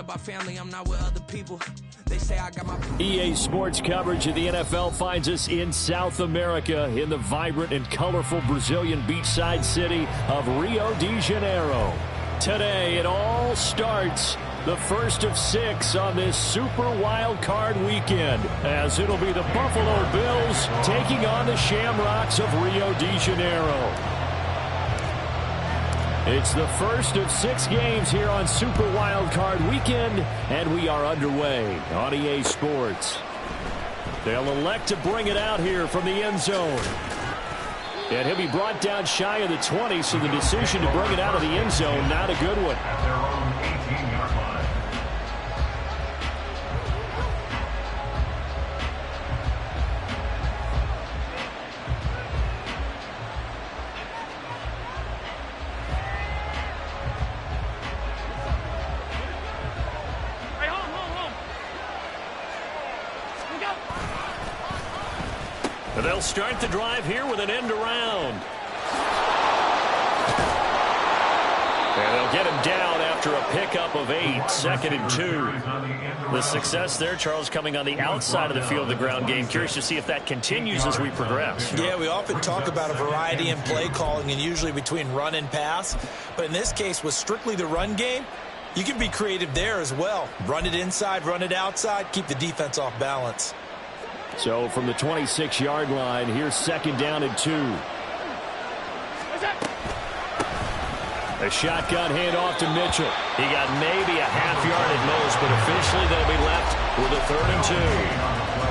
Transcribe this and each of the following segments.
about family, I'm not with other people. They say I got my... EA Sports coverage of the NFL finds us in South America in the vibrant and colorful Brazilian beachside city of Rio de Janeiro. Today, it all starts, the first of 6 on this Super Wild Card weekend, as it'll be the Buffalo Bills taking on the Shamrocks of Rio de Janeiro. It's the first of 6 games here on Super Wild Card weekend, and we are underway on EA Sports. They'll elect to bring it out here from the end zone. And he'll be brought down shy of the 20, so the decision to bring it out of the end zone, not a good one. At their own 18-yard line. They'll start the drive here with an end around. And they'll get him down after a pickup of 8, 2nd and 2. The success there, Charles, coming on the outside of the field of the ground game. Curious to see if that continues as we progress. Yeah, we often talk about a variety in play calling and usually between run and pass. But in this case, with strictly the run game, you can be creative there as well. Run it inside, run it outside, keep the defense off balance. So from the 26-yard line, here's 2nd down and 2. A shotgun handoff to Mitchell. He got maybe a half yard at most, but officially they'll be left with a 3rd and 2.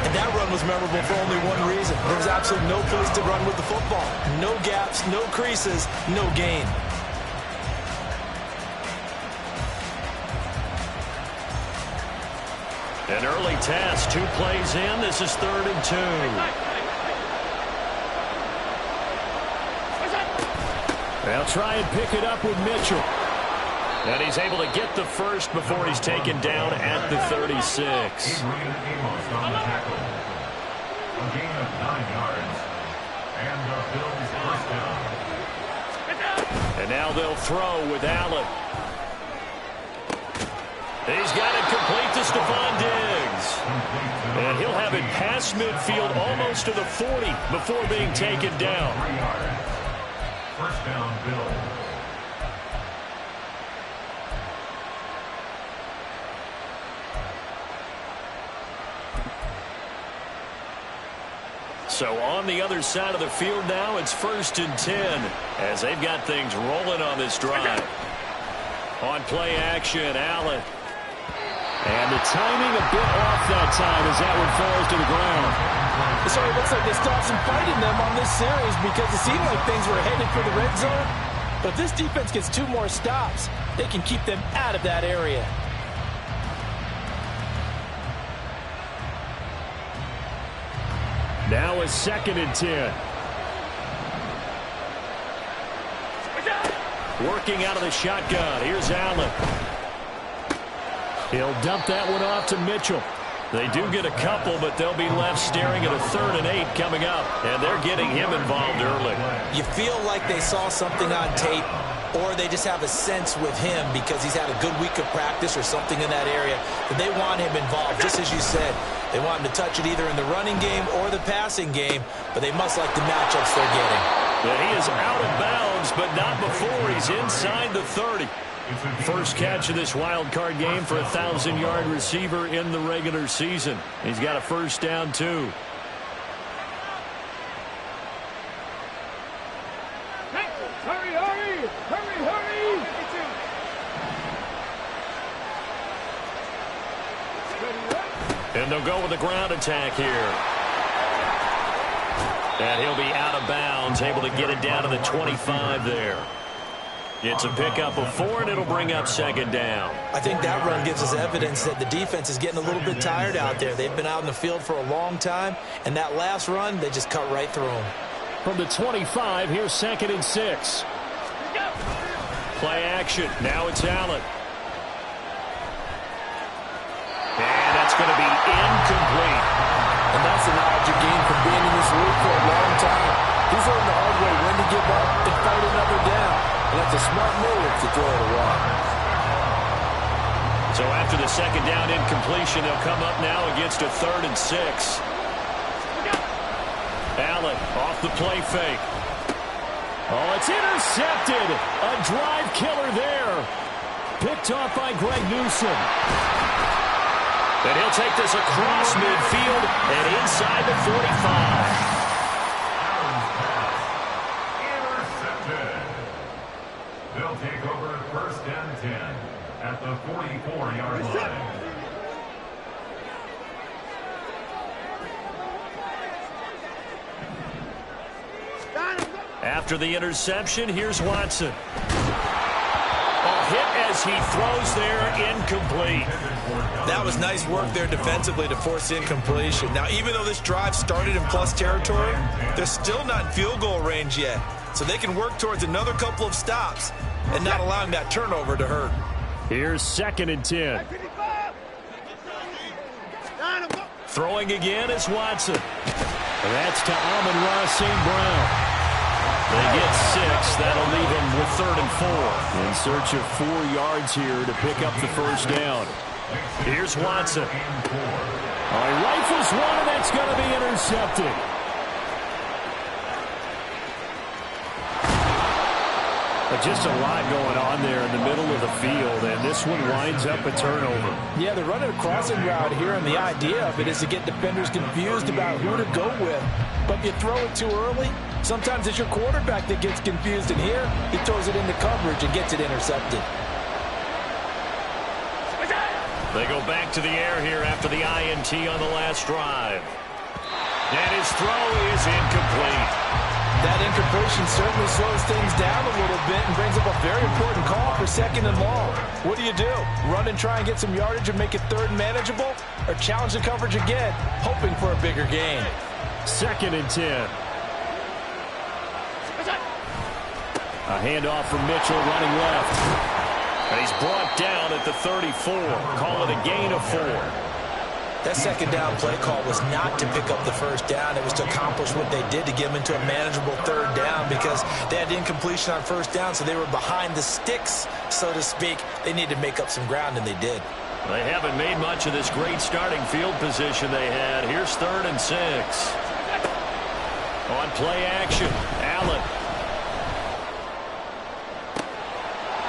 And that run was memorable for only one reason. There was absolutely no place to run with the football. No gaps, no creases, no gain. An early test, 2 plays in. This is 3rd and 2. They'll try and pick it up with Mitchell. And he's able to get the first before he's taken down at the 36. A gain of 9 yards. And the Bills first down. And now they'll throw with Allen. He's got it complete to Stephon Diggs. And he'll have it past midfield almost to the 40 before being taken down. 3 yards. First down, Bills. So on the other side of the field now, it's 1st and 10 as they've got things rolling on this drive. On play action, Allen. And the timing a bit off that time as that one falls to the ground. So it looks like they still have some fight in them on this series because it seemed like things were headed for the red zone. But if this defense gets 2 more stops, they can keep them out of that area. Now a 2nd and 10. Working out of the shotgun. Here's Allen. He'll dump that one off to Mitchell. They do get a couple, but they'll be left staring at a 3rd and 8 coming up. And they're getting him involved early. You feel like they saw something on tape, or they just have a sense with him because he's had a good week of practice or something in that area. But they want him involved, just as you said. They want him to touch it either in the running game or the passing game, but they must like the matchups they're getting. But he is out of bounds, but not before he's inside the 30. First catch of this wild card game for a 1,000-yard receiver in the regular season. He's got a 1st down, too. Hurry, hurry! Hurry, hurry! And they'll go with a ground attack here. And he'll be out of bounds, able to get it down to the 25 there. It's a pickup of 4, and it'll bring up 2nd down. I think that run gives us evidence that the defense is getting a little bit tired out there. They've been out in the field for a long time, and that last run, they just cut right through them. From the 25, here's 2nd and 6. Play action. Now it's Allen. And that's going to be incomplete. And that's the knowledge you gain from being in this league for a long time. He's learned the hard way when to give up and fight another down. And that's a smart move to throw it away. So after the second down incompletion, they'll come up now against a 3rd and 6. Allen off the play fake. Oh, it's intercepted. A drive killer there. Picked off by Greg Newsome. And he'll take this across midfield and inside the 45. Intercepted. They'll take over 1st and 10 at the 44-yard line. After the interception, here's Watson. A hit as he throws there, incomplete. That was nice work there defensively to force incompletion. Now, even though this drive started in plus territory, they're still not in field goal range yet. So they can work towards another couple of stops and not allowing that turnover to hurt. Here's 2nd and 10. Throwing again is Watson. That's to Amon-Ra St. Brown. They get 6. That'll leave him with 3rd and 4. In search of 4 yards here to pick up the first down. Here's Watson. Oh, he rifles one, and that's going to be intercepted. But just a lot going on there in the middle of the field, and this one winds up a turnover. Yeah, they're running a crossing route here, and the idea of it is to get defenders confused about who to go with. But if you throw it too early, sometimes it's your quarterback that gets confused, and here he throws it into coverage and gets it intercepted. They go back to the air here after the INT on the last drive. And his throw is incomplete. That incompletion certainly slows things down a little bit and brings up a very important call for 2nd and long. What do? Run and try and get some yardage and make it 3rd and manageable? Or challenge the coverage again, hoping for a bigger gain? 2nd and 10. A handoff from Mitchell running left. And he's brought down at the 34. Call it a gain of 4. That 2nd down play call was not to pick up the first down. It was to accomplish what they did to get them into a manageable 3rd down because they had incompletion on 1st down, so they were behind the sticks, so to speak. They needed to make up some ground, and they did. They haven't made much of this great starting field position they had. Here's 3rd and 6. On play action, Allen.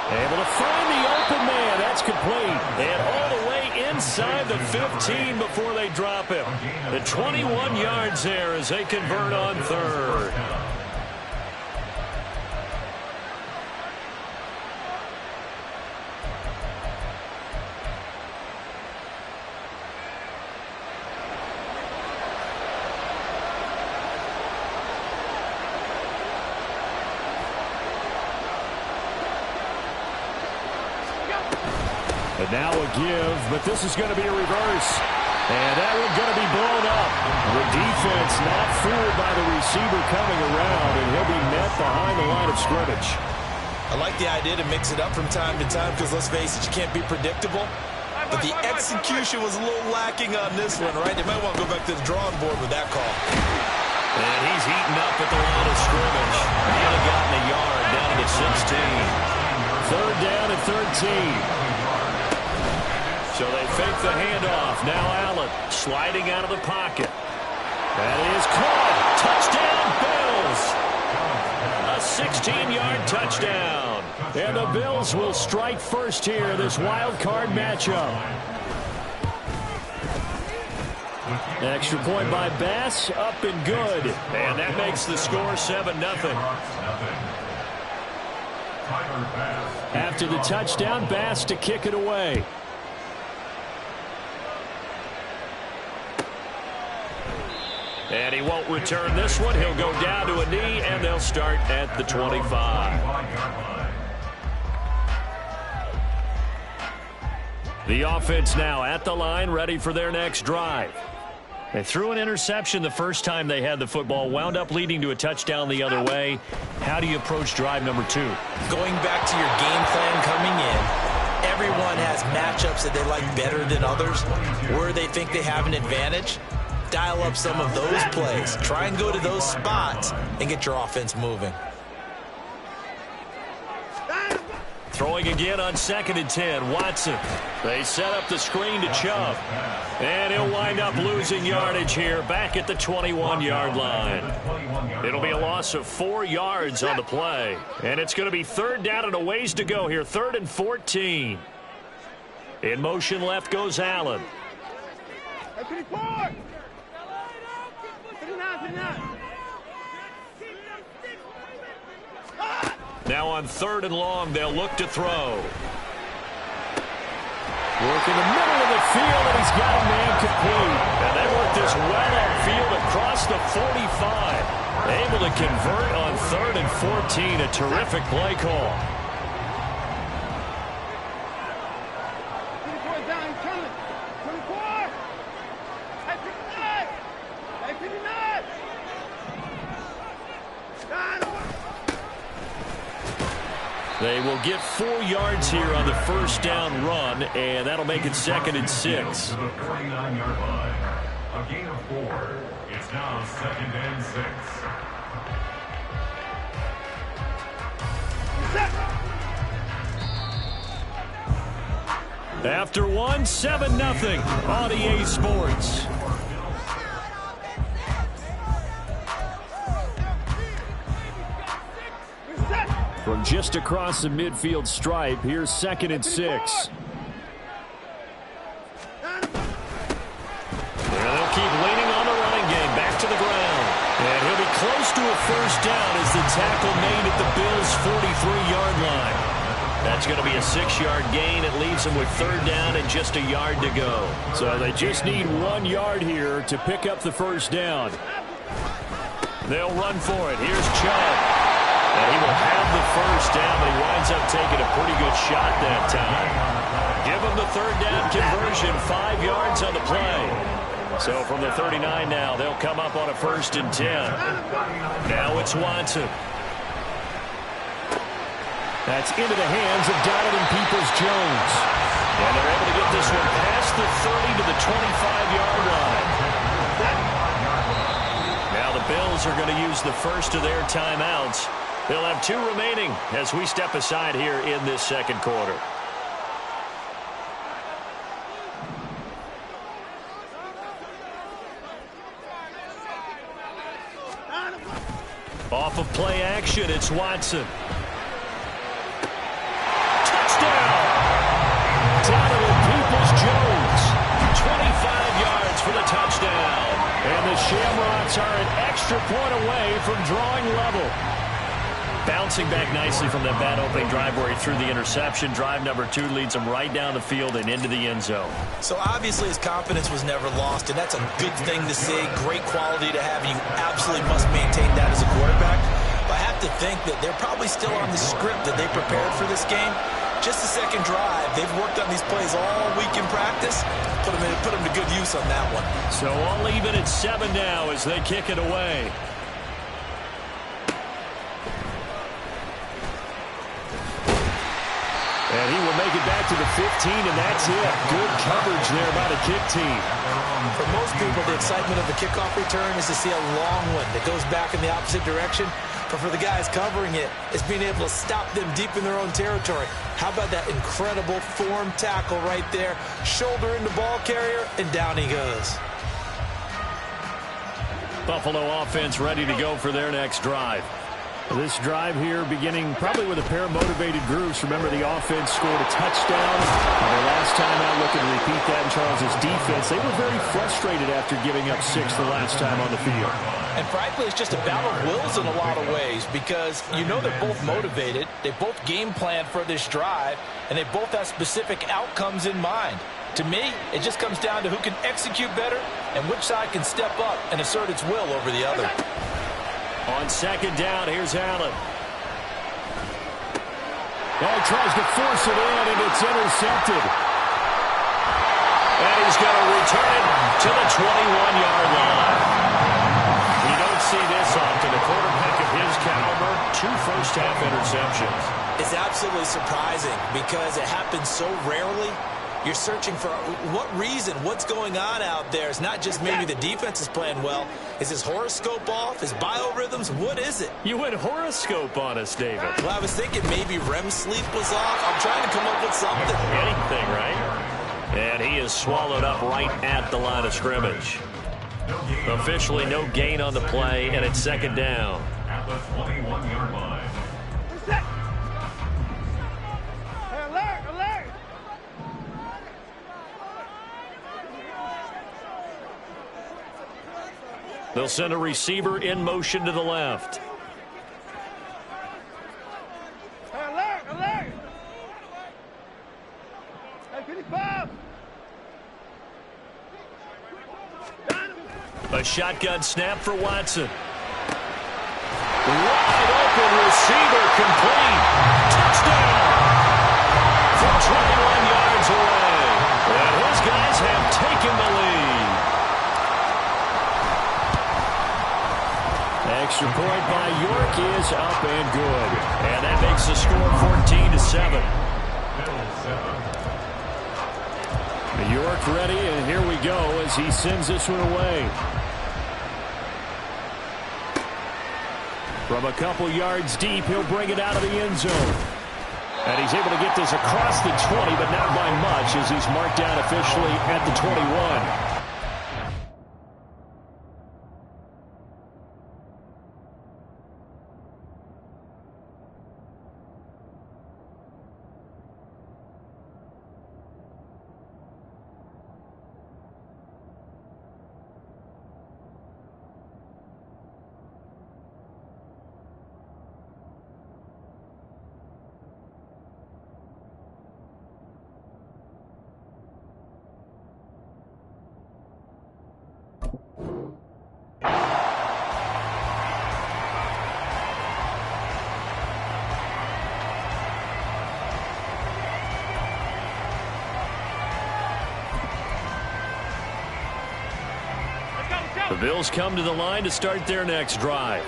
Able to find the open man. That's complete. And all the way inside the 15 before they drop him. The 21 yards there as they convert on 3rd. And now a give, but this is going to be a reverse. And that one's going to be blown up. The defense not fooled by the receiver coming around, and he'll be met behind the line of scrimmage. I like the idea to mix it up from time to time because, let's face it, you can't be predictable. But the execution was a little lacking on this one, right? They might want to go back to the drawing board with that call. And he's heating up at the line of scrimmage. He only gotten a yard down to the 16. 3rd down at 13. So they fake the handoff. Now Allen sliding out of the pocket. That is caught. Touchdown, Bills. A 16-yard touchdown. And the Bills will strike first here in this wild card matchup. Extra point by Bass, up and good. And that makes the score 7-0. After the touchdown, Bass to kick it away. And he won't return this one. He'll go down to a knee, and they'll start at the 25. The offense now at the line, ready for their next drive. They threw an interception the first time they had the football, wound up leading to a touchdown the other way. How do you approach drive number 2? Going back to your game plan coming in, everyone has matchups that they like better than others, where they think they have an advantage. Dial up some of those plays. Try and go to those spots and get your offense moving. Throwing again on 2nd and 10. Watson. They set up the screen to Chubb. And he'll wind up losing yardage here back at the 21-yard line. It'll be a loss of 4 yards on the play. And it's going to be 3rd down and a ways to go here. 3rd and 14. In motion left goes Allen. Now on 3rd and long, they'll look to throw. Work in the middle of the field, and he's got a man complete. And they work this well upfield across the 45. Able to convert on 3rd and 14. A terrific play call. They will get 4 yards here on the 1st down run, and that'll make it 2nd and 6. To the 49-yard line. A gain of 4. It's now 2nd and 6. After 1, 7-0 on EA Sports. From just across the midfield stripe, here's 2nd and 6. They'll keep leaning on the running game. Back to the ground. And he'll be close to a 1st down as the tackle made at the Bills' 43-yard line. That's going to be a 6-yard gain. It leaves them with 3rd down and just a yard to go. So they just need 1 yard here to pick up the 1st down. They'll run for it. Here's Chubb. And he will have the 1st down, but he winds up taking a pretty good shot that time. Give him the 3rd down conversion, 5 yards on the play. So from the 39 now, they'll come up on a 1st and 10. Now it's Watson. That's into the hands of Donovan Peoples-Jones. And they're able to get this one past the 30 to the 25-yard line. Now the Bills are going to use the first of their timeouts. They'll have 2 remaining as we step aside here in this 2nd quarter. Off of play action, it's Watson. Touchdown! Donovan Peoples-Jones. 25 yards for the touchdown. And the Shamrocks are an extra point away from drawing level. Bouncing back nicely from that bad opening drive where he threw the interception. Drive number 2 leads him right down the field and into the end zone. So obviously his confidence was never lost, and that's a good thing to see. Great quality to have. You absolutely must maintain that as a quarterback. But I have to think that they're probably still on the script that they prepared for this game. Just the 2nd drive. They've worked on these plays all week in practice. Put them to good use on that one. So all even at 7 now as they kick it away. And he will make it back to the 15, and that's it. Good coverage there by the kick team. For most people, the excitement of the kickoff return is to see a long one that goes back in the opposite direction. But for the guys covering it, it's being able to stop them deep in their own territory. How about that incredible form tackle right there? Shoulder in the ball carrier, and down he goes. Buffalo offense ready to go for their next drive. This drive here beginning probably with a pair of motivated groups. Remember, the offense scored a touchdown. Their last time out, looking to repeat that in Charles' defense. They were very frustrated after giving up 6 the last time on the field. And frankly, it's just a battle of wills in a lot of ways because you know they're both motivated. They both game plan for this drive, and they both have specific outcomes in mind. To me, it just comes down to who can execute better and which side can step up and assert its will over the other. On 2nd down, here's Allen. Oh, tries to force it in, and it's intercepted. And he's going to return it to the 21-yard line. You don't see this often. A quarterback of his caliber, 2 first-half interceptions. It's absolutely surprising because it happens so rarely. you're searching for what reason, what's going on out there. It's not just maybe the defense is playing well. Is his horoscope off? His biorhythms? What is it? You went horoscope on us, David. Well, I was thinking maybe REM sleep was off. I'm trying to come up with something. Anything, right? And he is swallowed up right at the line of scrimmage. Officially no gain on the play, and it's second down. At the 21-yard line. Hey, alert, alert! They'll send a receiver in motion to the left. Hey, alert, alert! Hey, 55! A shotgun snap for Watson. Wide open receiver complete. Touchdown! From 21 yards away. And his guys have taken the lead. Extra point by York is up and good. And that makes the score 14-7. York ready, and here we go as he sends this one away. From a couple yards deep, he'll bring it out of the end zone. And he's able to get this across the 20, but not by much as he's marked down officially at the 21. The Bills come to the line to start their next drive.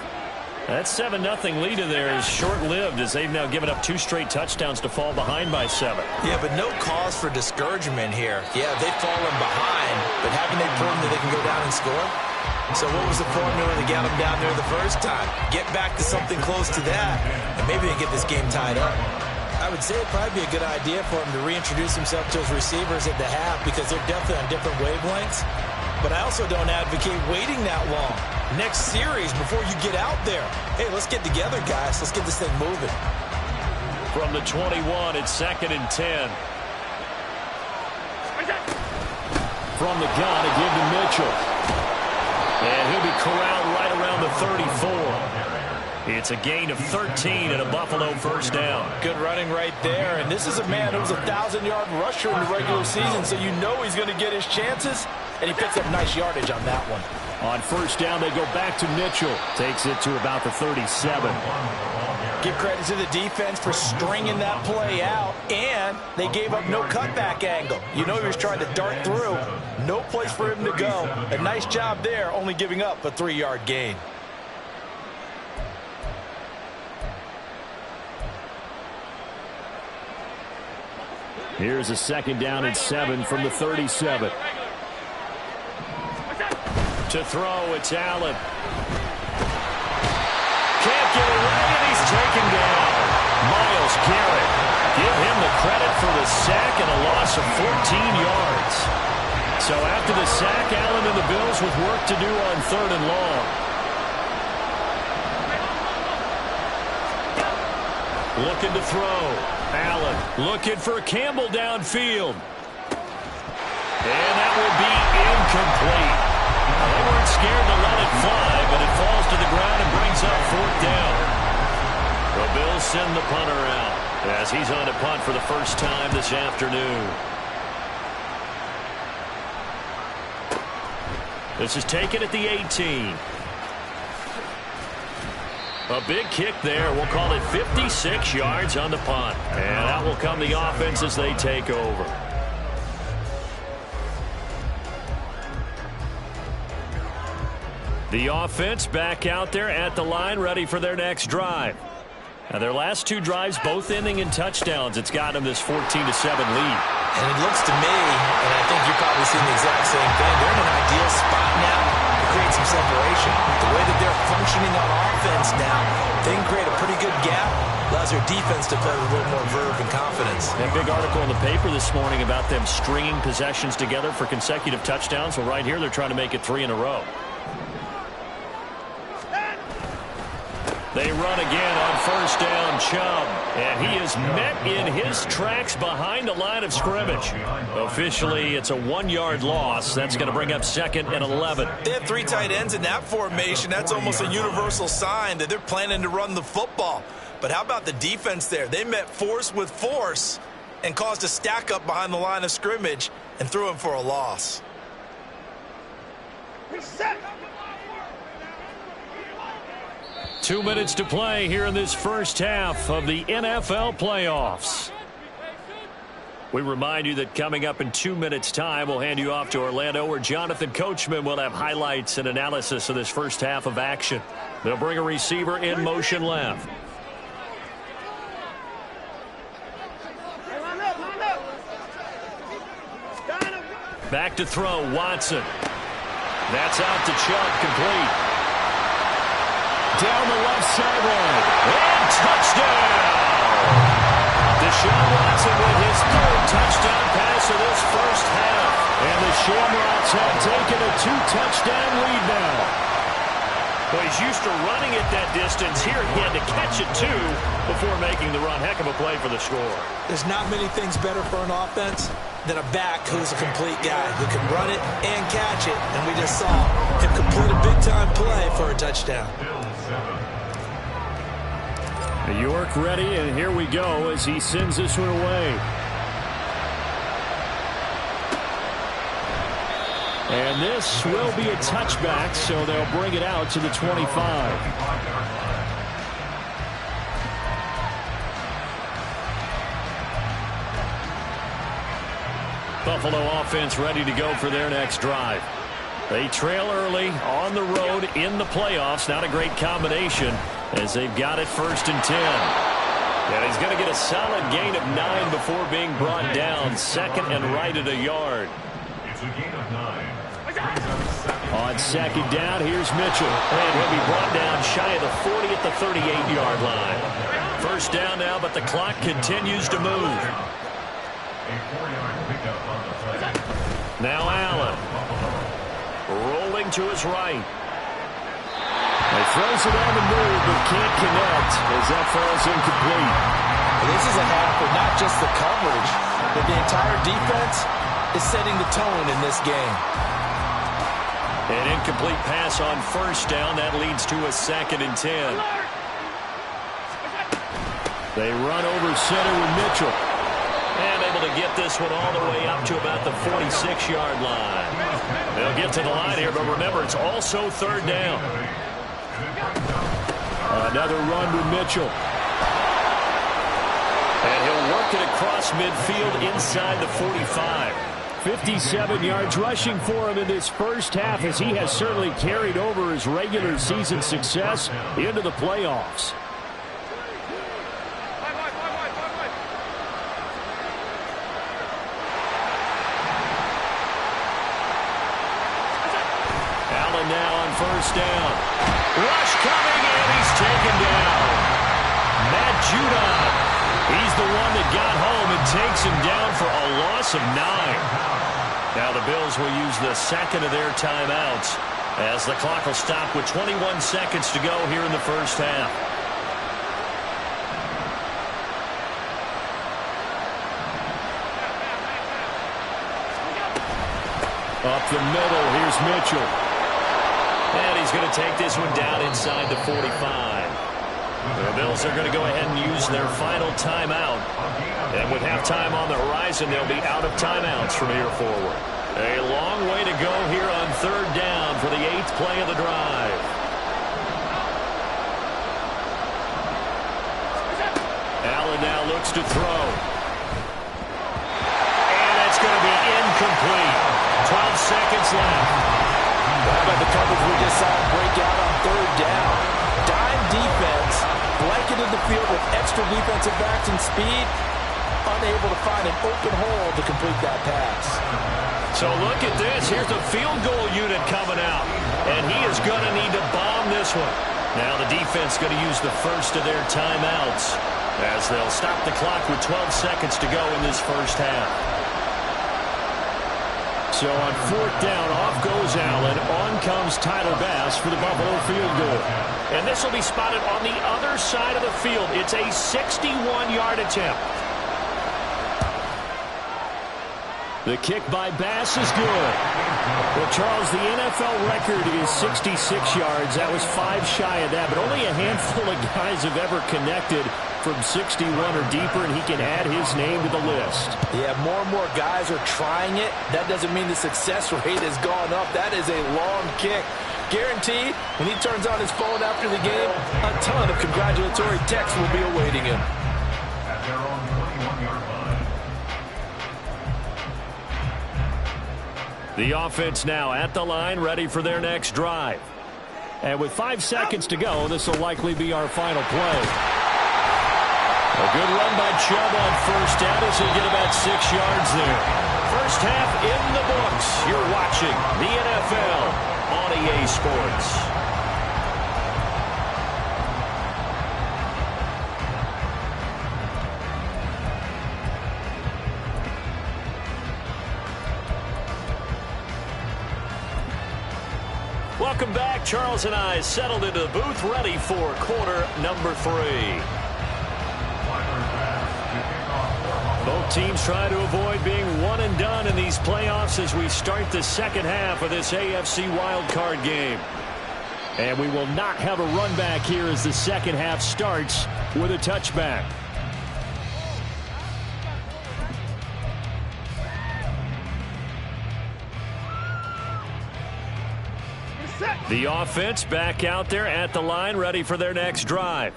That 7-0 lead of theirs is short-lived as they've now given up 2 straight touchdowns to fall behind by 7. Yeah, but no cause for discouragement here. Yeah, they've fallen behind, but haven't they proven that they can go down and score? So what was the formula to get them down there the first time? Get back to something close to that, and maybe they get this game tied up. I would say it'd probably be a good idea for him to reintroduce himself to his receivers at the half because they're definitely on different wavelengths. But I also don't advocate waiting that long. Next series before you get out there. Hey, let's get together, guys. Let's get this thing moving. From the 21, it's 2nd and 10. From the gun, a give to Mitchell. And he'll be corralled right around the 34. It's a gain of 13 and a Buffalo first down. Good running right there. And this is a man who was a 1,000-yard rusher in the regular season, so you know he's going to get his chances. And he picks up nice yardage on that one. On first down, they go back to Mitchell. Takes it to about the 37. Give credit to the defense for stringing that play out. And they gave up no cutback angle. You know he was trying to dart through. No place for him to go. A nice job there, only giving up a 3-yard gain. Here's a 2nd down and 7 from the 37. To throw, it's Allen. Can't get away, and he's taken down. Myles Garrett. Give him the credit for the sack and a loss of 14 yards. So after the sack, Allen and the Bills with work to do on 3rd and long. Looking to throw. Allen looking for Campbell downfield. And that will be incomplete. They weren't scared to let it fly, but it falls to the ground and brings up 4th down. The Bills send the punter out as he's on to punt for the first time this afternoon. This is taken at the 18. A big kick there. We'll call it 56 yards on the punt. And that will come the offense as they take over. The offense back out there at the line, ready for their next drive. Now, their last 2 drives, both ending in touchdowns. It's got them this 14-7 lead. And it looks to me, and I think you're probably seeing the exact same thing, they're in an ideal spot now to create some separation. The way that they're functioning on offense now, they can create a pretty good gap. Allows their defense to play with a little more verve and confidence. That big article in the paper this morning about them stringing possessions together for consecutive touchdowns. Well, right here, they're trying to make it 3 in a row. They run again on first down, Chubb. And he is met in his tracks behind the line of scrimmage. Officially, it's a 1-yard loss. That's going to bring up 2nd and 11. They have 3 tight ends in that formation. That's almost a universal sign that they're planning to run the football. But how about the defense there? They met force with force and caused a stack up behind the line of scrimmage and threw him for a loss. Reset. 2 minutes to play here in this first half of the NFL playoffs. We remind you that coming up in 2 minutes' time, we'll hand you off to Orlando, where Jonathan Coachman will have highlights and analysis of this first half of action. They'll bring a receiver in motion left. Back to throw, Watson. That's out to Chubb, complete. Down the left sideline. And touchdown! Deshaun Watson with his 3rd touchdown pass of this first half. And the Shamrocks have taken a 2-touchdown lead now. Well, he's used to running it that distance. Here he had to catch it, too, before making the run. Heck of a play for the score. There's not many things better for an offense than a back who's a complete guy who can run it and catch it. And we just saw him complete a big-time play for a touchdown. York ready, and here we go as he sends this one away. And this will be a touchback, so they'll bring it out to the 25. Buffalo offense ready to go for their next drive. They trail early on the road in the playoffs. Not a great combination as they've got it 1st and 10. And he's going to get a solid gain of 9 before being brought down. 2nd and right at a yard. It's a gain of 9. On 2nd down, here's Mitchell. And he'll be brought down shy of the 40 at the 38-yard line. 1st down now, but the clock continues to move. A 4-yard pickup on the play. Now Allen. Rolling to his right. He throws it on the move, but can't connect as that falls incomplete. This is a half of not just the coverage, but the entire defense is setting the tone in this game. An incomplete pass on 1st down. That leads to a 2nd and 10. They run over center with Mitchell. And able to get this one all the way up to about the 46-yard line. They'll get to the line here, but remember, it's also 3rd down. Another run with Mitchell. And he'll work it across midfield inside the 45. 57 yards rushing for him in this first half, as he has certainly carried over his regular season success into the playoffs. Allen now on 1st down. Rush coming, and he's taken down. Matt Judon. He's the one that got home and takes him down for a loss of 9. Now the Bills will use the 2nd of their timeouts as the clock will stop with 21 seconds to go here in the first half. Up the middle, here's Mitchell. And he's going to take this one down inside the 45. The Bills are going to go ahead and use their final timeout. And with halftime on the horizon, they'll be out of timeouts from here forward. A long way to go here on 3rd down for the 8th play of the drive. Allen now looks to throw. And that's going to be incomplete. 12 seconds left. How about the coverage we just saw break out on 3rd down? Dime defense, blanketed the field with extra defensive backs and speed. unable to find an open hole to complete that pass. So look at this. Here's the field goal unit coming out. And he is going to need to bomb this one. Now the defense going to use the first of their timeouts as they'll stop the clock with 12 seconds to go in this first half. So on fourth down, off goes Allen. On comes Tyler Bass for the Buffalo field goal. And this will be spotted on the other side of the field. It's a 61-yard attempt. The kick by Bass is good. Well, Charles, the NFL record is 66 yards. That was 5 shy of that, but only a handful of guys have ever connected from 61 or deeper, and he can add his name to the list. Yeah, more and more guys are trying it. That doesn't mean the success rate has gone up. That is a long kick. Guaranteed, when he turns on his phone after the game, a ton of congratulatory texts will be awaiting him. At their own 21-yard line. The offense now at the line, ready for their next drive. And with 5 seconds to go, this will likely be our final play. A good run by Chubb on first down as he'll get about 6 yards there. First half in the books. You're watching the NFL on EA Sports. Welcome back. Charles and I settled into the booth, ready for quarter number 3. Both teams try to avoid being one and done in these playoffs as we start the second half of this AFC wildcard game. And we will not have a run back here as the second half starts with a touchback. The offense back out there at the line, ready for their next drive.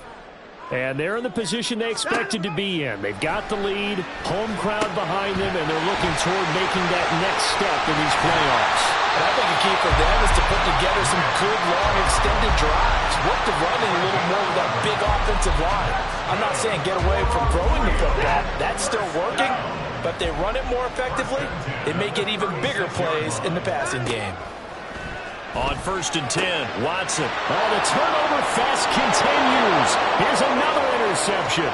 And they're in the position they expected to be in. They've got the lead, home crowd behind them, and they're looking toward making that next step in these playoffs. And I think the key for them is to put together some good, long, extended drives. Work the running a little more with that big offensive line. I'm not saying get away from throwing the football. That's still working. But they run it more effectively, they may get even bigger plays in the passing game. On 1st and 10, Watson. Oh, the turnover fest continues. Here's another interception.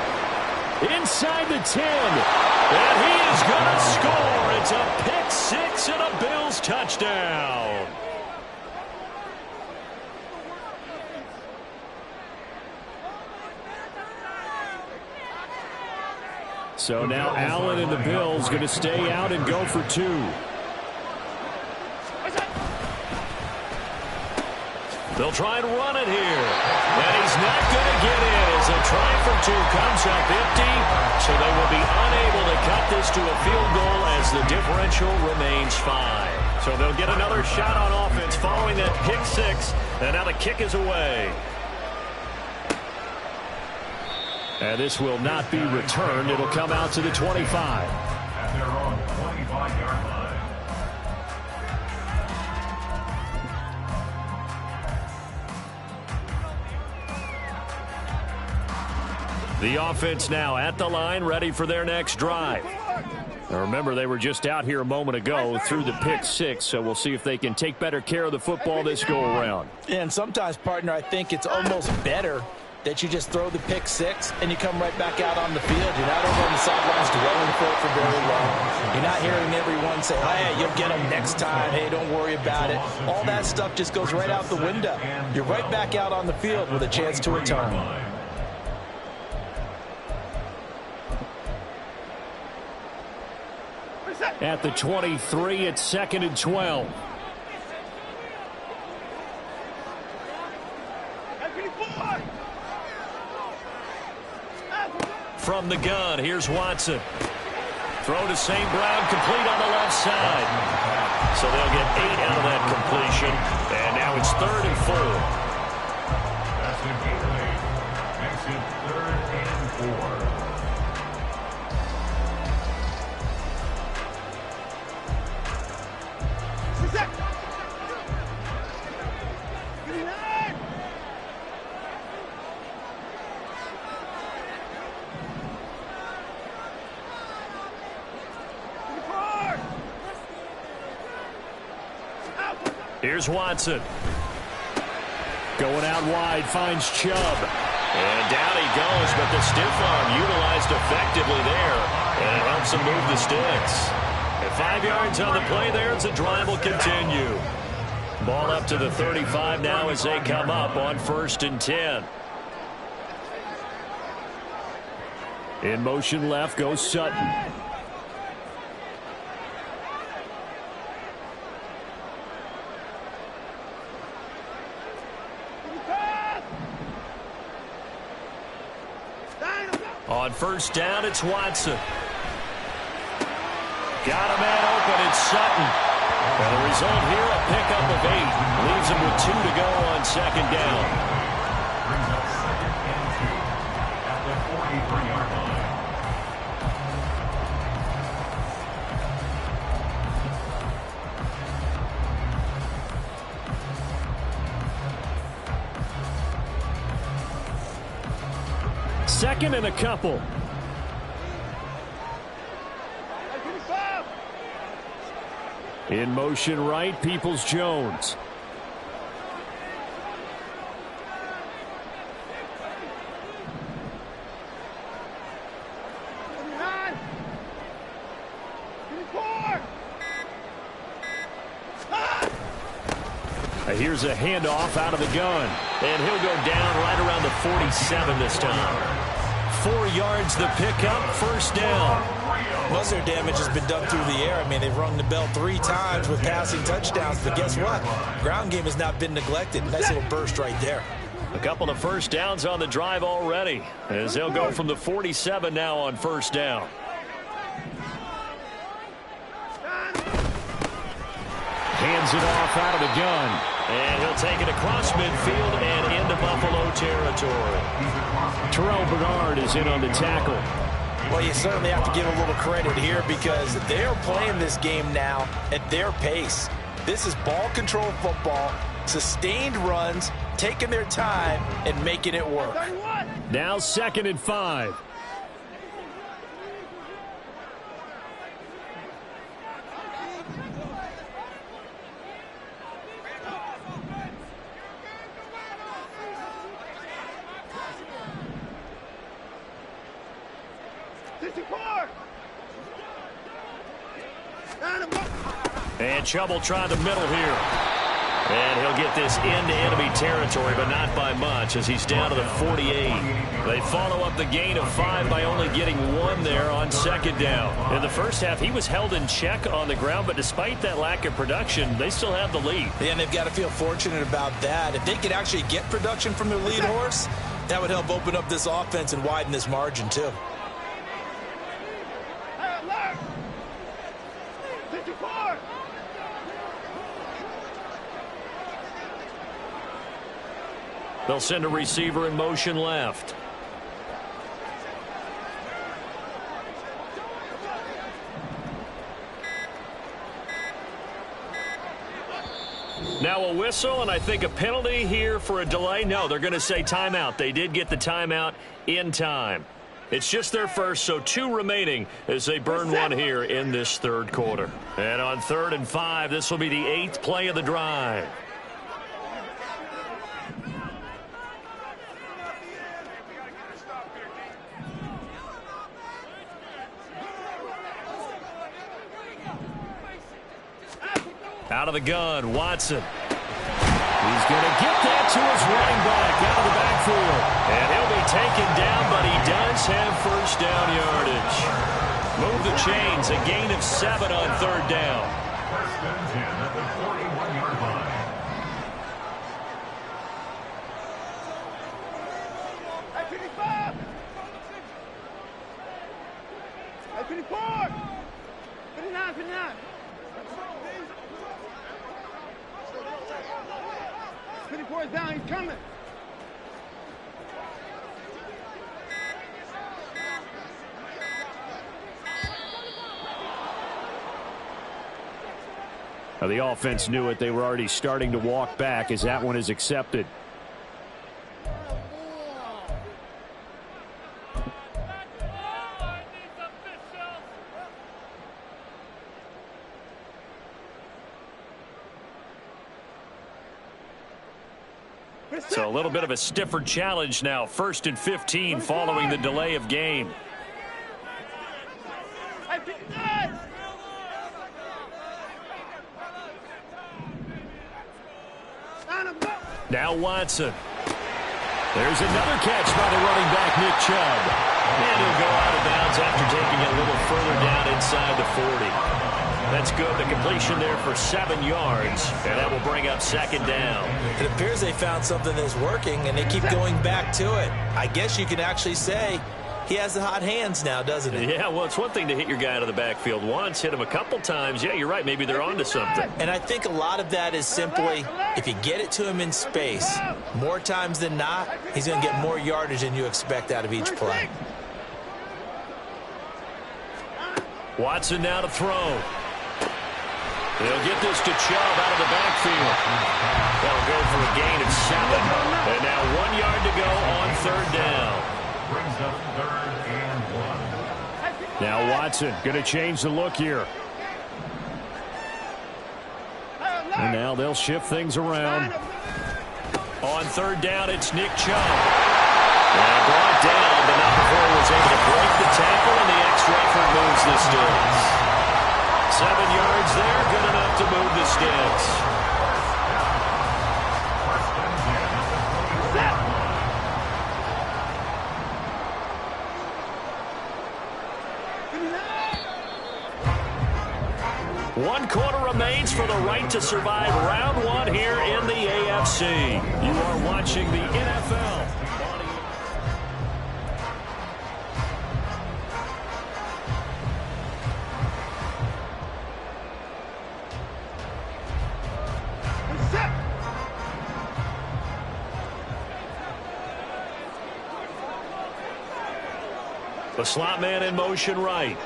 Inside the 10. And he is going to score. It's a pick six and a Bills touchdown. So now Allen and the Bills going to stay out and go for 2. They'll try and run it here. And he's not going to get in as a try for 2 comes up empty. So they will be unable to cut this to a field goal as the differential remains 5. So they'll get another shot on offense following that pick 6. And now the kick is away. And this will not be returned. It'll come out to the 25. At their own 25-yard line. The offense now at the line, ready for their next drive. Now remember, they were just out here a moment ago through the pick 6, so we'll see if they can take better care of the football this go-around. And sometimes, partner, I think it's almost better that you just throw the pick 6 and you come right back out on the field. You're not over on the sidelines dwelling for it for very long. You're not hearing everyone say, hey, you'll get them next time. Hey, don't worry about it. All that stuff just goes right out the window. You're right back out on the field with a chance to return. At the 23, it's 2nd and 12. From the gun, here's Watson. Throw to St. Brown, complete on the left side. So they'll get 8 out of that completion. And now it's 3rd and 4. That's incomplete. Makes it 3rd and 4. Here's Watson. Going out wide, finds Chubb. And down he goes, but the stiff arm utilized effectively there. And it helps him move the sticks. And 5 yards on the play there as the drive will continue. Ball up to the 35 now as they come up on 1st and 10. In motion left goes Sutton. On 1st down, it's Watson. Got a man open, it's Sutton. And the result here, a pickup of 8. Leaves him with 2 to go on 2nd down. Brings up 2nd and 2 at the 43-yard line. Second and a couple. In motion right, Peoples-Jones. Here's a handoff out of the gun. And he'll go down right around the 47 this time. 4 yards the pickup, 1st down. Most of their damage has been done through the air. I mean, they've rung the bell 3 times with passing touchdowns. But guess what? Ground game has not been neglected. Nice little burst right there. A couple of 1st downs on the drive already, as they'll go from the 47 now on 1st down. Hands it off out of the gun. And he'll take it across midfield and into Buffalo territory. Terrell Bernard is in on the tackle. Well, you certainly have to give a little credit here because they're playing this game now at their pace. This is ball control football, sustained runs, taking their time and making it work. Now 2nd and 5. And Chubb will try the middle here. And he'll get this into enemy territory, but not by much as he's down to the 48. They follow up the gain of 5 by only getting 1 there on 2nd down. In the first half, he was held in check on the ground, but despite that lack of production, they still have the lead. Yeah, and they've got to feel fortunate about that. If they could actually get production from their lead horse, that would help open up this offense and widen this margin, too. They'll send a receiver in motion left. Now a whistle, and I think a penalty here for a delay. No, they're going to say timeout. They did get the timeout in time. It's just their first, so 2 remaining as they burn 1 here in this 3rd quarter. And on 3rd and 5, this will be the 8th play of the drive. Out of the gun, Watson. He's going to get that to his running back out of the backfield. And he'll be taken down, but he does have 1st down yardage. Move the chains, a gain of 7 on 3rd down. 1st and 10 at the 41-yard line. Hey, 55! Hey, 54! 59, 59! 54 is down, he's coming. Now the offense knew it. They were already starting to walk back as that one is accepted. So a little bit of a stiffer challenge now. 1st and 15 following the delay of game. Now Watson. There's another catch by the running back, Nick Chubb. And he'll go out of bounds after taking it a little further down inside the 40. That's good. The completion there for 7 yards, and that will bring up 2nd down. It appears they found something that's working, and they keep going back to it. I guess you can actually say he has the hot hands now, doesn't he? Yeah, well, it's one thing to hit your guy out of the backfield once, hit him a couple times. Yeah, you're right. Maybe they're onto something. And I think a lot of that is simply if you get it to him in space, more times than not, he's going to get more yardage than you expect out of each play. Watson now to throw. They'll get this to Chubb out of the backfield. They'll go for a gain of 7. And now 1 yard to go on 3rd down. Brings up 3rd and 1. Now Watson going to change the look here. And now they'll shift things around. On 3rd down, it's Nick Chubb. And brought down, but not before he was able to break the tackle, and the extra effort moves the sticks. 7 yards there, good enough to move the sticks. One quarter remains for the right to survive round 1 here in the AFC. You are watching the NFL. The slot man in motion right.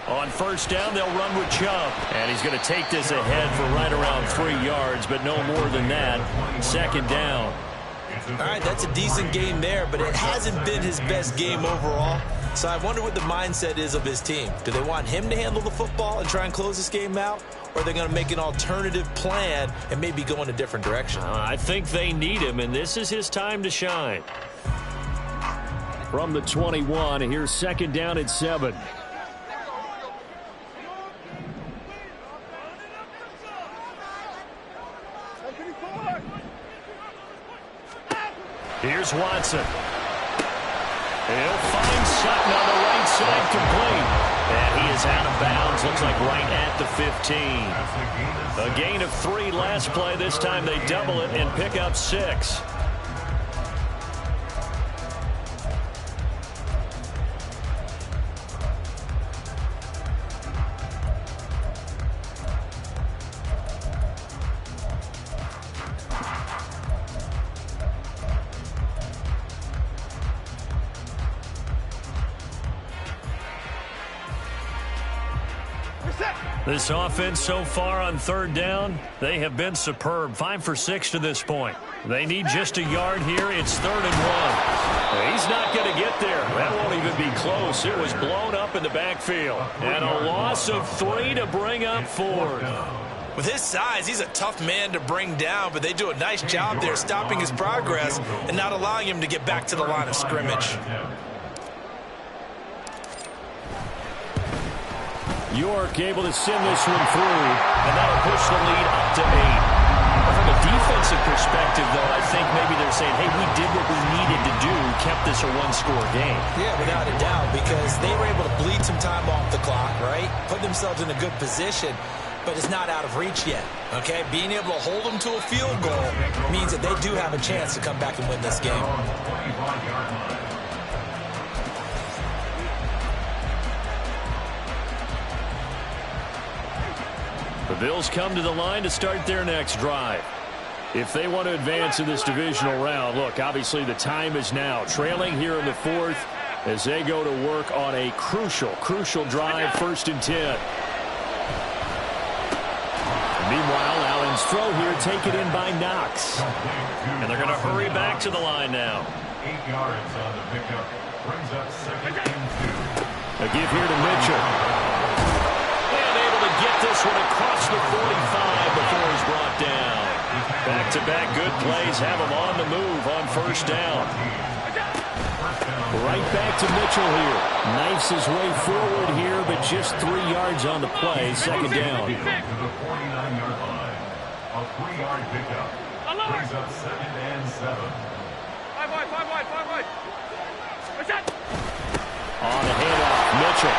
On 1st down, they'll run with Chubb. And he's going to take this ahead for right around 3 yards, but no more than that. 2nd down. All right, that's a decent game there, but it hasn't been his best game overall. So I wonder what the mindset is of his team. Do they want him to handle the football and try and close this game out? Or are they going to make an alternative plan and maybe go in a different direction? I think they need him, and this is his time to shine. From the 21, here's 2nd down at 7. Here's Watson. He'll find Sutton on the right side complete. And he is out of bounds. Looks like right at the 15. A gain of 3 last play. This time they double it and pick up 6. This offense so far on 3rd down, they have been superb. 5 for 6 to this point. They need just a yard here. It's 3rd and 1. He's not going to get there. That won't even be close. It was blown up in the backfield. And a loss of 3 to bring up 4th. With his size, he's a tough man to bring down, but they do a nice job there stopping his progress and not allowing him to get back to the line of scrimmage. York able to send this one through, and that'll push the lead up to 8. From a defensive perspective, though, I think maybe they're saying, hey, we did what we needed to do, kept this a 1-score game. Yeah, without a doubt, because they were able to bleed some time off the clock, right? Put themselves in a good position, but it's not out of reach yet, okay? Being able to hold them to a field goal means that they do have a chance to come back and win this game. The Bills come to the line to start their next drive. If they want to advance in this divisional round, look, obviously the time is now. Trailing here in the 4th as they go to work on a crucial drive, 1st and 10. Meanwhile, Allen's throw here taken in by Knox. And they're going to hurry back to the line now. 8 yards on the pickup. Brings up 2nd and 2. A give here to Mitchell. And able to get this one across the 45 before he's brought down. Back-to-back good plays have him on the move on 1st down. Right back to Mitchell here. Knifes his way forward here, but just 3 yards on the play. 2nd down. To the 49-yard line. A 3-yard pickup. Brings up 2nd and 7. 5 wide. On the handoff, Mitchell.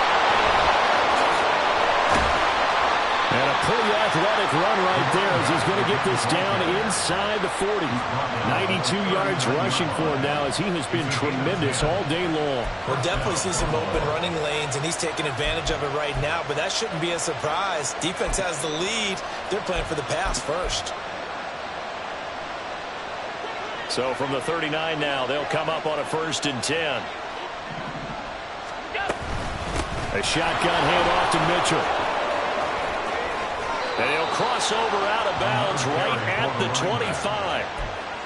And a pretty athletic run right there as he's going to get this down inside the 40. 92 yards rushing for him now as he has been tremendous all day long. We'll definitely see some open running lanes, and he's taking advantage of it right now, but that shouldn't be a surprise. Defense has the lead. They're playing for the pass first. So from the 39 now, they'll come up on a 1st and 10. A shotgun handoff to Mitchell. And he'll cross over out of bounds right at the 25.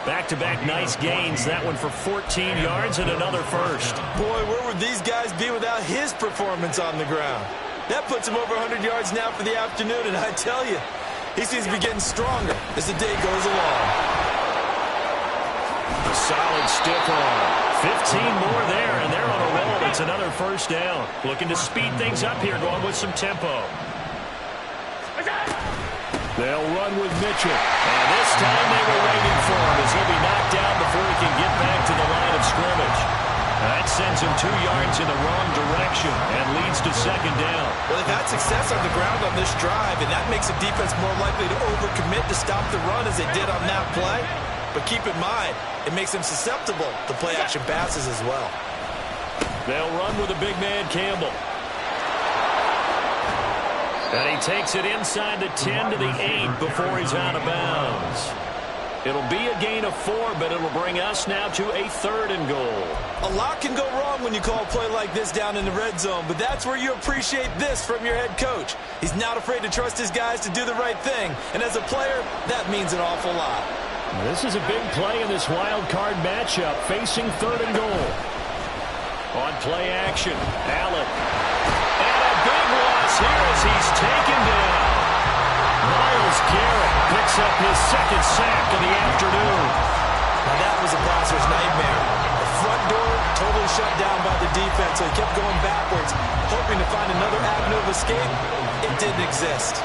Back-to-back nice gains. That one for 14 yards and another 1st. Boy, where would these guys be without his performance on the ground? That puts him over 100 yards now for the afternoon, and I tell you, he seems to be getting stronger as the day goes along. A solid stiff arm. 15 more there, and they're on a roll. It's another 1st down. Looking to speed things up here, going with some tempo. They'll run with Mitchell. And this time they were waiting for him as he'll be knocked down before he can get back to the line of scrimmage. That sends him 2 yards in the wrong direction and leads to 2nd down. Well, they've had success on the ground on this drive, and that makes the defense more likely to overcommit to stop the run as they did on that play. But keep in mind, it makes them susceptible to play-action passes as well. They'll run with a big man, Campbell. And he takes it inside the 10 to the 8 before he's out of bounds. It'll be a gain of 4, but it'll bring us now to a 3rd and goal. A lot can go wrong when you call a play like this down in the red zone, but that's where you appreciate this from your head coach. He's not afraid to trust his guys to do the right thing, and as a player, that means an awful lot. This is a big play in this wild card matchup, facing 3rd and goal. On play action, Allen. And a big loss here as he's taken down. Myles Garrett picks up his 2nd sack of the afternoon. Now that was a passer's nightmare. The front door totally shut down by the defense, so he kept going backwards, hoping to find another avenue of escape. It didn't exist.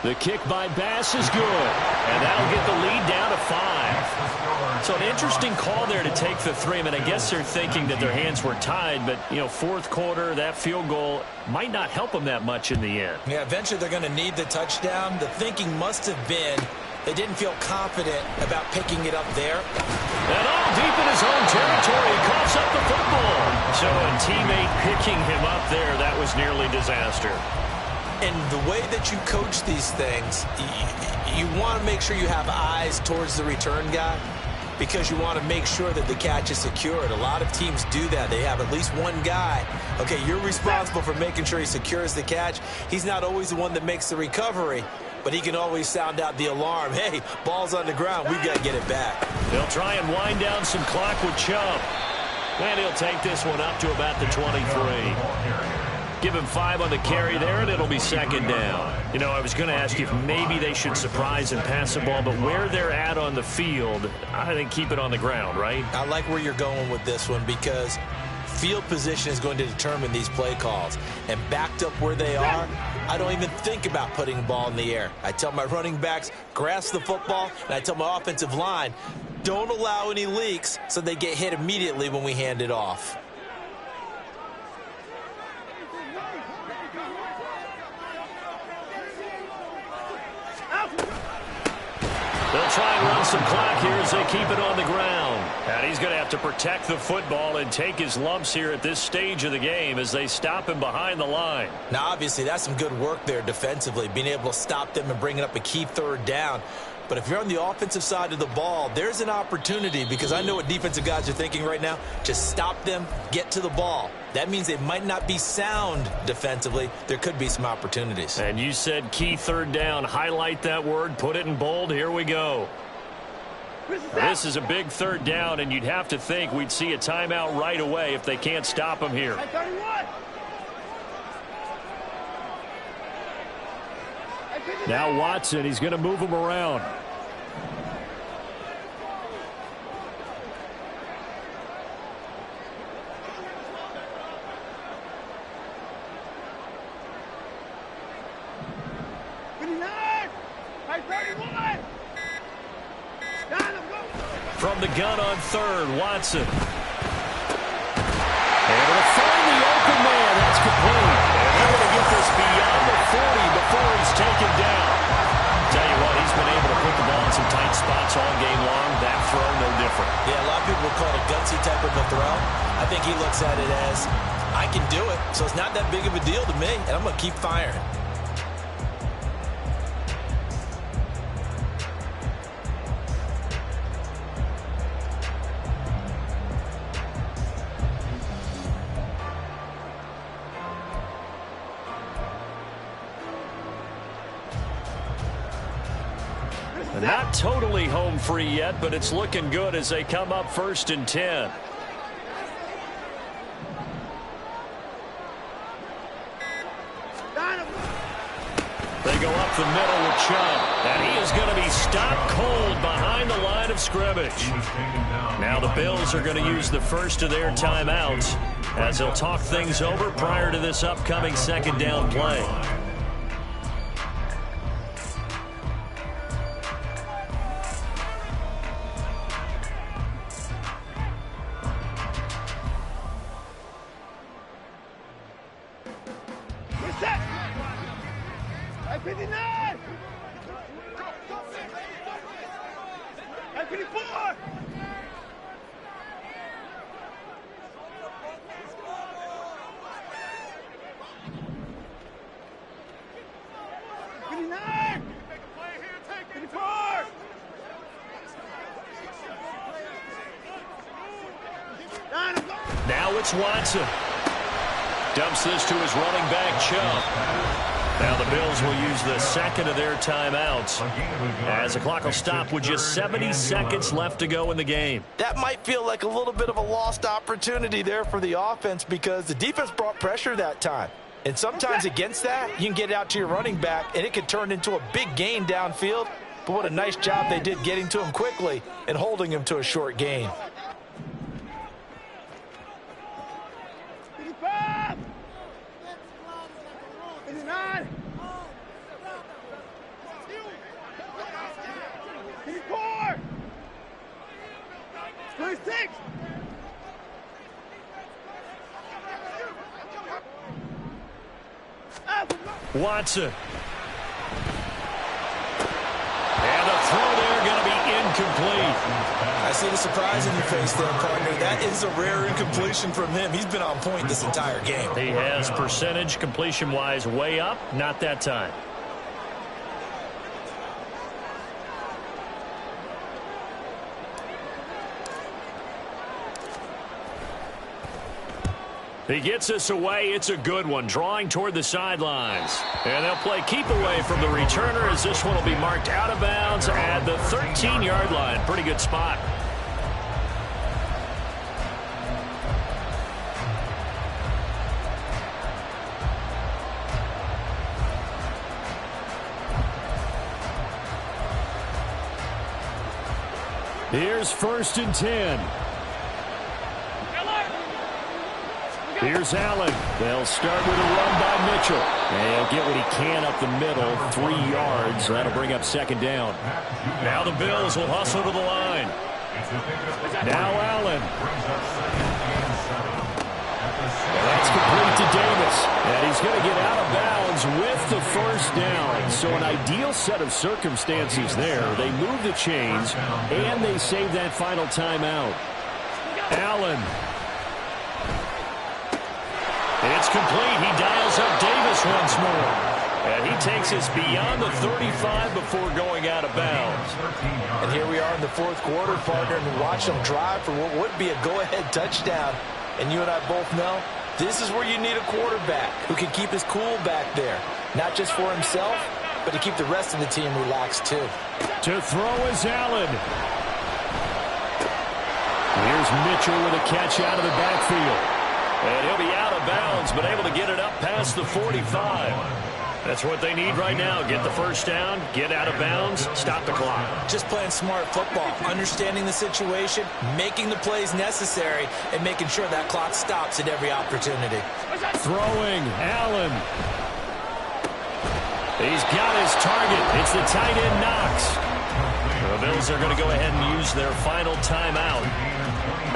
The kick by Bass is good, and that'll get the lead down to 5. So an interesting call there to take the 3. I mean, I guess they're thinking that their hands were tied, but, you know, 4th quarter, that field goal might not help them that much in the end. Yeah, eventually they're going to need the touchdown. The thinking must have been they didn't feel confident about picking it up there. And all deep in his own territory, he coughs up the football. So a teammate picking him up there, that was nearly disaster. And the way that you coach these things, you want to make sure you have eyes towards the return guy because you want to make sure that the catch is secured. A lot of teams do that. They have at least one guy. Okay, you're responsible for making sure he secures the catch. He's not always the one that makes the recovery, but he can always sound out the alarm. Hey, ball's on the ground. We've got to get it back. They'll try and wind down some clock with Chubb. And he'll take this one up to about the 23. Give him 5 on the carry there, and it'll be 2nd down. You know, I was going to ask you if maybe they should surprise and pass the ball, but where they're at on the field, I think keep it on the ground, right? I like where you're going with this one because field position is going to determine these play calls. And backed up where they are, I don't even think about putting the ball in the air. I tell my running backs, grasp the football, and I tell my offensive line, don't allow any leaks so they get hit immediately when we hand it off. They'll try and run some clock here as they keep it on the ground. And he's going to have to protect the football and take his lumps here at this stage of the game as they stop him behind the line. Now, obviously, that's some good work there defensively, being able to stop them and bringing up a key 3rd down. But if you're on the offensive side of the ball, there's an opportunity because I know what defensive guys are thinking right now. Just stop them, get to the ball. That means they might not be sound defensively. There could be some opportunities. And you said key 3rd down. Highlight that word. Put it in bold. Here we go. This is a big third down, and you'd have to think we'd see a timeout right away if they can't stop him here. Now Watson, he's going to move him around. From the gun on third, Watson. Able to find the open man. That's complete. And they're going to get this beyond the 40 before he's taken down. Tell you what, he's been able to put the ball in some tight spots all game long. That throw, no different. Yeah, a lot of people would call it a gutsy type of a throw. I think he looks at it as, I can do it, so it's not that big of a deal to me, and I'm going to keep firing. Not totally home free yet, but it's looking good as they come up 1st and 10. They go up the middle with Chubb, and he is going to be stopped cold behind the line of scrimmage. Now the Bills are going to use the first of their timeouts as they'll talk things over prior to this upcoming second down play. Now it's Watson. Dumps this to his running back, Chubb. Now the Bills will use the second of their timeouts as the clock will stop with just 70 seconds left to go in the game. That might feel like a little bit of a lost opportunity there for the offense because the defense brought pressure that time. And sometimes against that, you can get out to your running back, and it can turn into a big gain downfield. But what a nice job they did getting to him quickly and holding him to a short gain. Watson. And the throw there going to be incomplete. I see the surprise in your face there, partner. That is a rare incompletion from him. He's been on point this entire game. He has percentage completion-wise way up, not that time. He gets us away. It's a good one, drawing toward the sidelines. And they'll play keep away from the returner as this one will be marked out of bounds at the 13-yard line. Pretty good spot. Here's 1st and 10. Here's Allen. They'll start with a run by Mitchell. And he'll get what he can up the middle, 3 yards. That'll bring up second down. Now the Bills will hustle to the line. Now Allen. And that's complete to Davis. And he's going to get out of bounds with the first down. So an ideal set of circumstances there. They move the chains, and they save that final timeout. Allen. It's complete. He dials up Davis once more. And he takes us beyond the 35 before going out of bounds. And here we are in the 4th quarter, partner, and watch them drive for what would be a go-ahead touchdown. And you and I both know this is where you need a quarterback who can keep his cool back there. Not just for himself, but to keep the rest of the team relaxed too. To throw is Allen. Here's Mitchell with a catch out of the backfield. And he'll be out of bounds, but able to get it up past the 45. That's what they need right now. Get the first down, get out of bounds, stop the clock. Just playing smart football, understanding the situation, making the plays necessary, and making sure that clock stops at every opportunity. Throwing, Allen. He's got his target. It's the tight end, Knox. The Bills are going to go ahead and use their final timeout,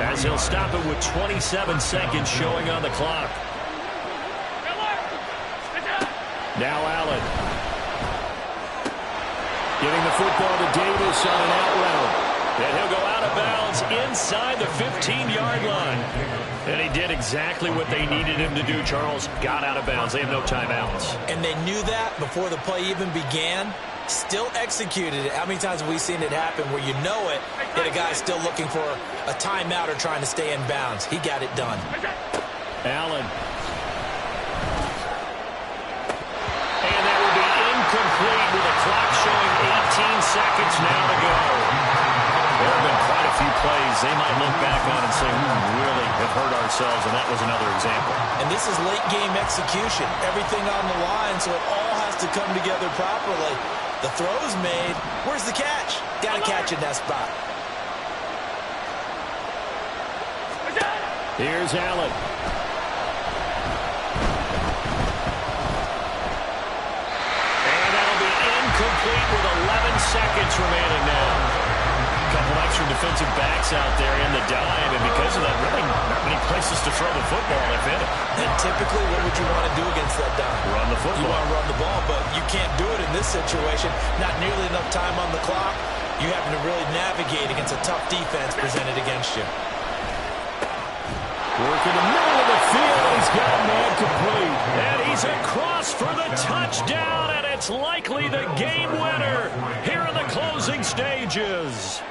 as he'll stop it with 27 seconds showing on the clock. Now Allen. Giving the football to Davis on an out route. And he'll go out of bounds inside the 15-yard line. And he did exactly what they needed him to do, Charles. Got out of bounds. They have no timeouts. And they knew that before the play even began. Still executed it. How many times have we seen it happen where you know it, that a guy's still looking for a timeout or trying to stay in bounds? He got it done. Allen. And that will be incomplete with the clock showing 18 seconds now to go. There have been quite a few plays they might look back on and say, we really have hurt ourselves, and that was another example. And this is late-game execution. Everything on the line, so it all has to come together properly. The throw's made. Where's the catch? Got to catch in that spot. Here's Allen. And that'll be incomplete with 11 seconds remaining now. A couple extra defensive backs out there in the dime, and because of that, really not many places to throw the football, if any. And typically, what would you want to do against that dime? Run the football. You want to run the ball, but you can't do it in this situation. Not nearly enough time on the clock. You having to really navigate against a tough defense presented against you. Work in the middle of the field, and he's got a man complete. And he's across for the touchdown, and it's likely the game winner here in the closing stages.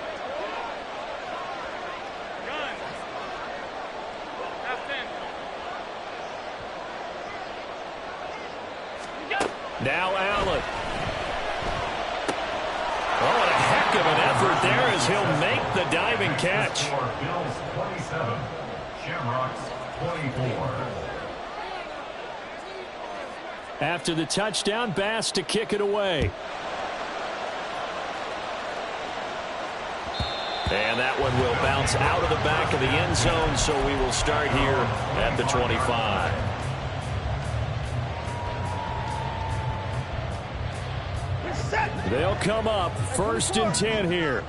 Now Allen. Oh, and a heck of an effort there as he'll make the diving catch. Bills 27, Shamrocks 24. After the touchdown, Bass to kick it away. And that one will bounce out of the back of the end zone, so we will start here at the 25. They'll come up 1st and 10 here.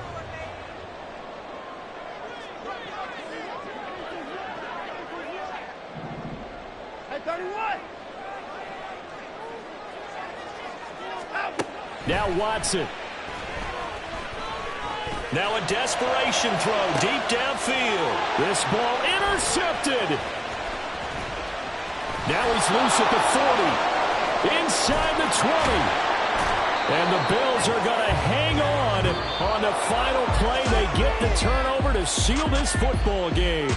Now Watson. Now a desperation throw deep downfield. This ball intercepted. Now he's loose at the 40. Inside the 20. And the Bills are going to hang on the final play. They get the turnover to seal this football game.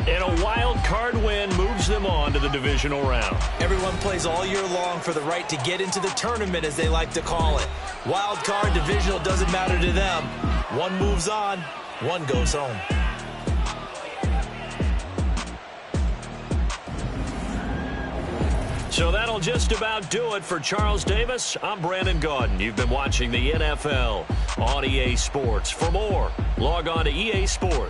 And a wild card win moves them on to the divisional round. Everyone plays all year long for the right to get into the tournament, as they like to call it. Wild card, divisional, doesn't matter to them. One moves on, one goes home. So that'll just about do it for Charles Davis. I'm Brandon Gaudin. You've been watching the NFL on EA Sports. For more, log on to EA Sports.